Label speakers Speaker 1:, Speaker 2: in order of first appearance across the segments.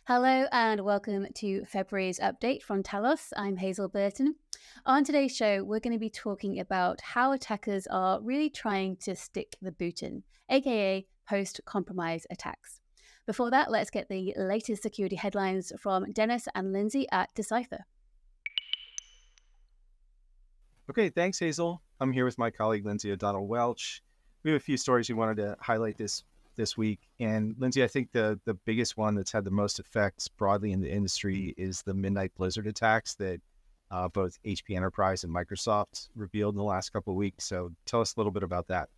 Speaker 1: Hello and welcome to February's update from Talos. I'm Hazel Burton. On today's show, we're going to be talking about how attackers are really trying to stick the boot in, aka post-compromise attacks. Before that, let's get the latest security headlines from Dennis and Lindsay at Decipher.
Speaker 2: Okay, thanks, Hazel. I'm here with my colleague, Lindsay O'Donnell Welch. We have a few stories we wanted to highlight this week. And Lindsay, I think the biggest one that's had the most effects broadly in the industry is the Midnight Blizzard attacks that both HP Enterprise and Microsoft revealed in the last couple of weeks. So tell us a little bit about that.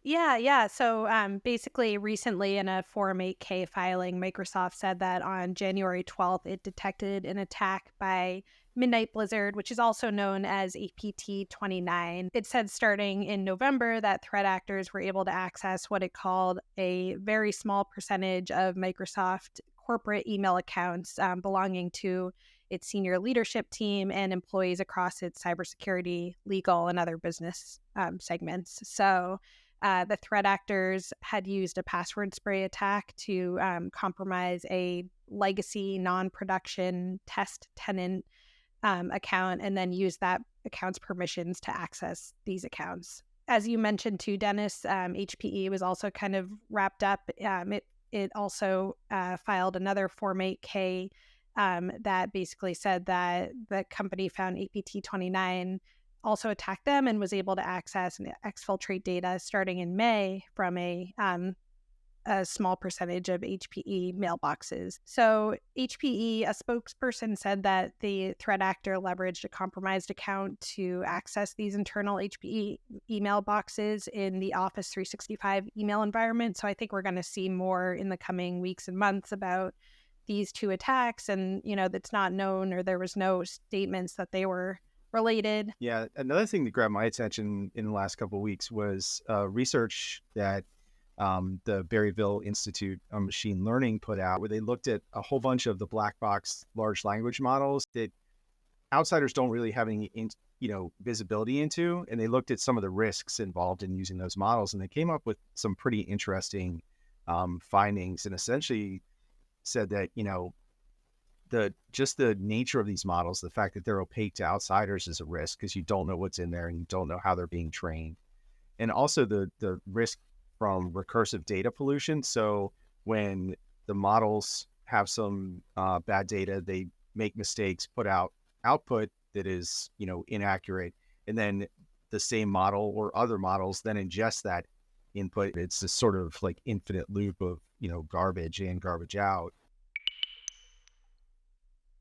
Speaker 3: Yeah. So basically, recently in a Form 8K filing, Microsoft said that on January 12th, it detected an attack by Midnight Blizzard, which is also known as APT29. It said starting in November that threat actors were able to access what it called a very small percentage of Microsoft corporate email accounts belonging to its senior leadership team and employees across its cybersecurity, legal, and other business segments. So the threat actors had used a password spray attack to compromise a legacy non-production test tenant account and then use that account's permissions to access these accounts. As you mentioned too, Dennis, HPE was also kind of wrapped up. It also filed another Form 8K that basically said that the company found APT29 also attacked them and was able to access and exfiltrate data starting in May from a small percentage of HPE mailboxes. So HPE, a spokesperson, said that the threat actor leveraged a compromised account to access these internal HPE email boxes in the Office 365 email environment. So I think we're going to see more in the coming weeks and months about these two attacks. And, that's not known, or there was no statements that they were related.
Speaker 2: Yeah, another thing that grabbed my attention in the last couple of weeks was research that the Berryville Institute of Machine Learning put out, where they looked at a whole bunch of the black box large language models that outsiders don't really have any visibility into, and they looked at some of the risks involved in using those models, and they came up with some pretty interesting findings, and essentially said that the nature of these models, the fact that they're opaque to outsiders, is a risk because you don't know what's in there and you don't know how they're being trained, and also the risk from recursive data pollution. So when the models have some bad data, they make mistakes, put out output that is, inaccurate. And then the same model or other models then ingest that input. It's this sort of like infinite loop of, garbage in, garbage out.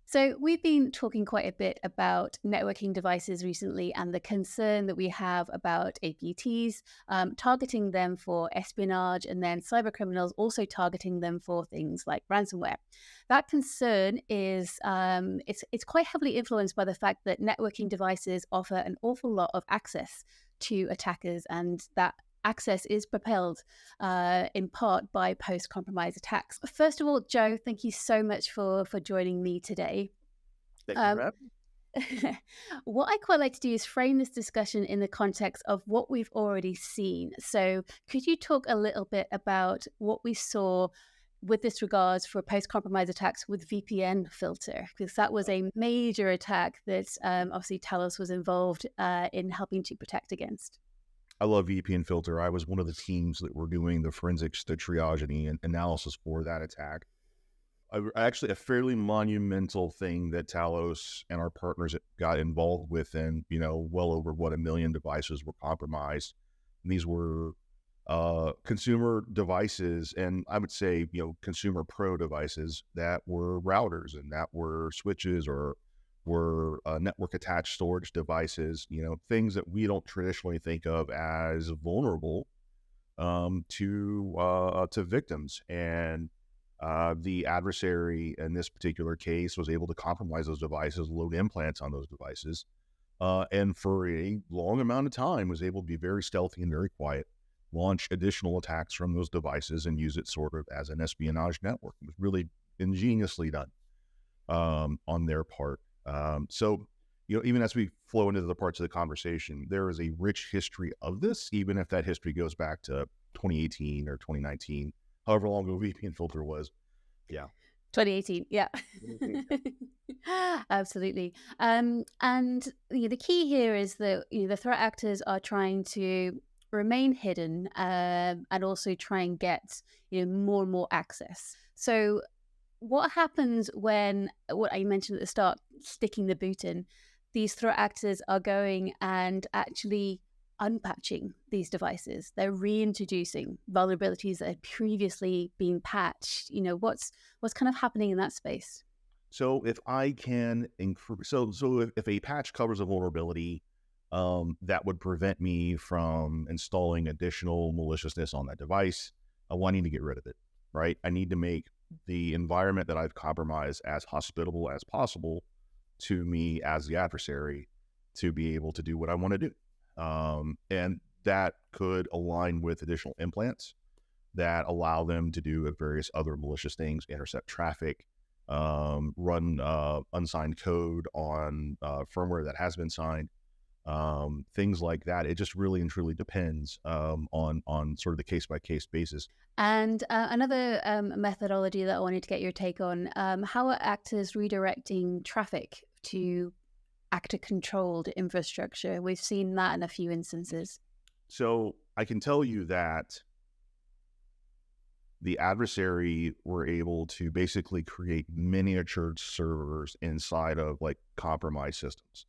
Speaker 1: So, we've been talking quite a bit about networking devices recently and the concern that we have about APTs, targeting them for espionage, and then cybercriminals also targeting them for things like ransomware. That concern is it's quite heavily influenced by the fact that networking devices offer an awful lot of access to attackers, and that access is propelled in part by post-compromise attacks. First of all, Joe, thank you so much for joining me today.
Speaker 2: Thank you, Brett.
Speaker 1: What I quite like to do is frame this discussion in the context of what we've already seen. So could you talk a little bit about what we saw with this regards for post-compromise attacks with VPN filter? Because that was a major attack that obviously Talos was involved in helping to protect against.
Speaker 4: I love VPN filter. I was one of the teams that were doing the forensics, the triage, and the analysis for that attack. Actually, a fairly monumental thing that Talos and our partners got involved with, and well over 1 million devices were compromised. And these were consumer devices, and I would say consumer pro devices that were routers and that were switches or were network attached storage devices, things that we don't traditionally think of as vulnerable to victims. And the adversary in this particular case was able to compromise those devices, load implants on those devices, and for a long amount of time was able to be very stealthy and very quiet, launch additional attacks from those devices and use it sort of as an espionage network. It was really ingeniously done on their part. So, even as we flow into the parts of the conversation, there is a rich history of this, even if that history goes back to 2018 or 2019, however long ago VPN filter was. Yeah.
Speaker 1: 2018, yeah. Absolutely. And the key here is that the threat actors are trying to remain hidden, and also try and get more and more access. So what happens when, what I mentioned at the start, sticking the boot in, these threat actors are going and actually unpatching these devices? They're reintroducing vulnerabilities that had previously been patched. What's kind of happening in that space?
Speaker 4: So if I can if a patch covers a vulnerability, that would prevent me from installing additional maliciousness on that device, I need to get rid of it, right? I need to make the environment that I've compromised as hospitable as possible to me as the adversary to be able to do what I want to do. And that could align with additional implants that allow them to do various other malicious things, intercept traffic, run unsigned code on firmware that has been signed, things like that. It just really and truly depends on sort of the case-by-case basis.
Speaker 1: And another methodology that I wanted to get your take on, how are actors redirecting traffic to actor-controlled infrastructure? We've seen that in a few instances.
Speaker 4: So I can tell you that the adversary were able to basically create miniature servers inside of like compromised systems.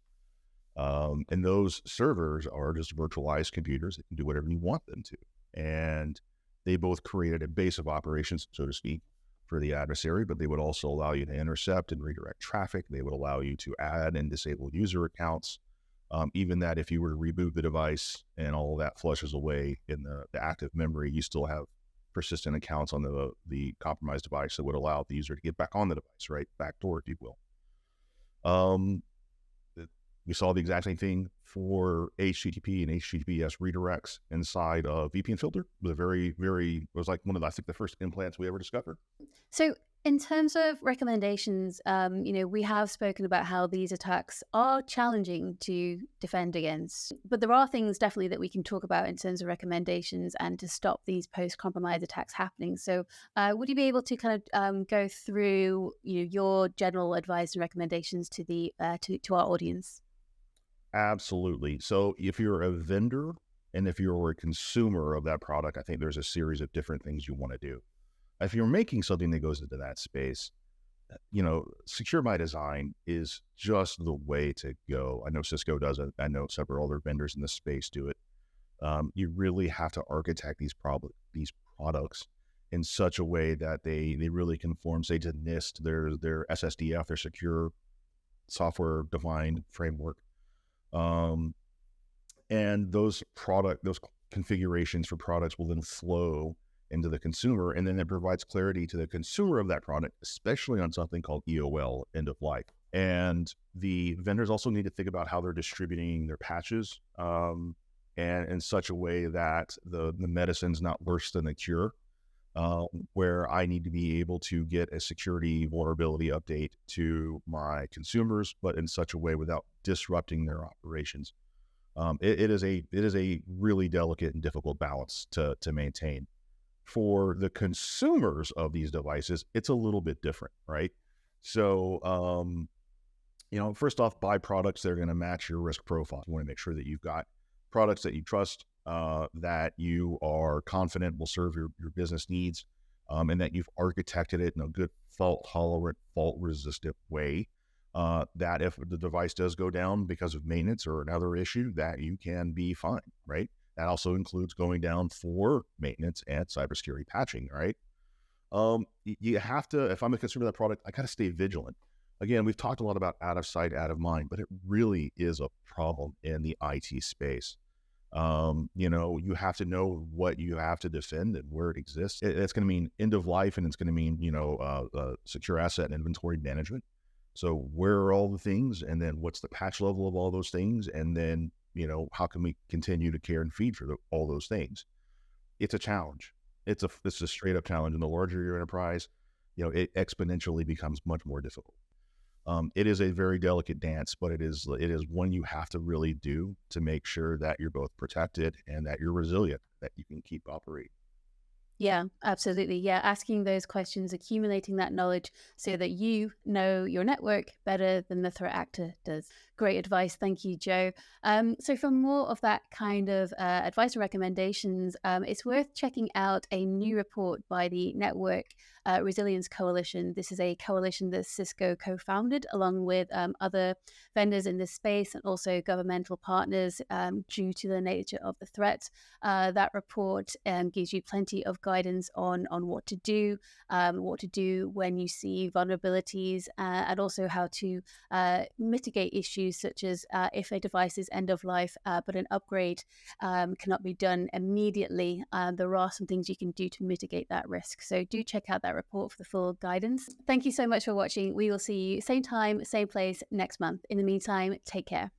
Speaker 4: And those servers are just virtualized computers that can do whatever you want them to. And they both created a base of operations, so to speak, for the adversary, but they would also allow you to intercept and redirect traffic. They would allow you to add and disable user accounts. Even that if you were to reboot the device and all of that flushes away in the active memory, you still have persistent accounts on the compromised device that would allow the user to get back on the device, right? Backdoor, if you will. We saw the exact same thing for HTTP and HTTPS redirects inside of VPN filter. It was it was like one of the first implants we ever discovered.
Speaker 1: So in terms of recommendations, we have spoken about how these attacks are challenging to defend against, but there are things definitely that we can talk about in terms of recommendations and to stop these post-compromise attacks happening. So would you be able to kind of go through your general advice and recommendations to the to our audience?
Speaker 4: Absolutely. So if you're a vendor and if you're a consumer of that product, I think there's a series of different things you want to do. If you're making something that goes into that space, secure by design is just the way to go. I know Cisco does it. I know several other vendors in the space do it. You really have to architect these products in such a way that they really conform, say, to NIST, their SSDF, their secure software defined framework. And those configurations for products will then flow into the consumer, and then it provides clarity to the consumer of that product, especially on something called EOL, end of life. And the vendors also need to think about how they're distributing their patches, and in such a way that the medicine's not worse than the cure, where I need to be able to get a security vulnerability update to my consumers, but in such a way without disrupting their operations. It is a really delicate and difficult balance to maintain. For the consumers of these devices, it's a little bit different, right? So, first off, buy products that are going to match your risk profile. You want to make sure that you've got products that you trust, that you are confident will serve your business needs, and that you've architected it in a good fault-tolerant, fault-resistant way, that if the device does go down because of maintenance or another issue, that you can be fine, right? That also includes going down for maintenance and cybersecurity patching, right? You have to, if I'm a consumer of that product, I got to stay vigilant. Again, we've talked a lot about out of sight, out of mind, but it really is a problem in the IT space. You have to know what you have to defend and where it exists. It's going to mean end of life, and it's going to mean, secure asset and inventory management. So where are all the things, and then what's the patch level of all those things? And then, how can we continue to care and feed for all those things? It's a challenge. It's a straight up challenge. And the larger your enterprise, it exponentially becomes much more difficult. It is a very delicate dance, but it is one you have to really do to make sure that you're both protected and that you're resilient, that you can keep operating.
Speaker 1: Yeah, absolutely. Yeah, asking those questions, accumulating that knowledge so that you know your network better than the threat actor does. Great advice. Thank you, Joe. So, for more of that kind of advice and recommendations, it's worth checking out a new report by the Network Resilience Coalition. This is a coalition that Cisco co founded along with other vendors in this space and also governmental partners due to the nature of the threat. That report gives you plenty of guidance on what to do when you see vulnerabilities, and also how to mitigate issues such as if a device is end of life, but an upgrade cannot be done immediately. There are some things you can do to mitigate that risk. So do check out that report for the full guidance. Thank you so much for watching. We will see you same time, same place next month. In the meantime, take care.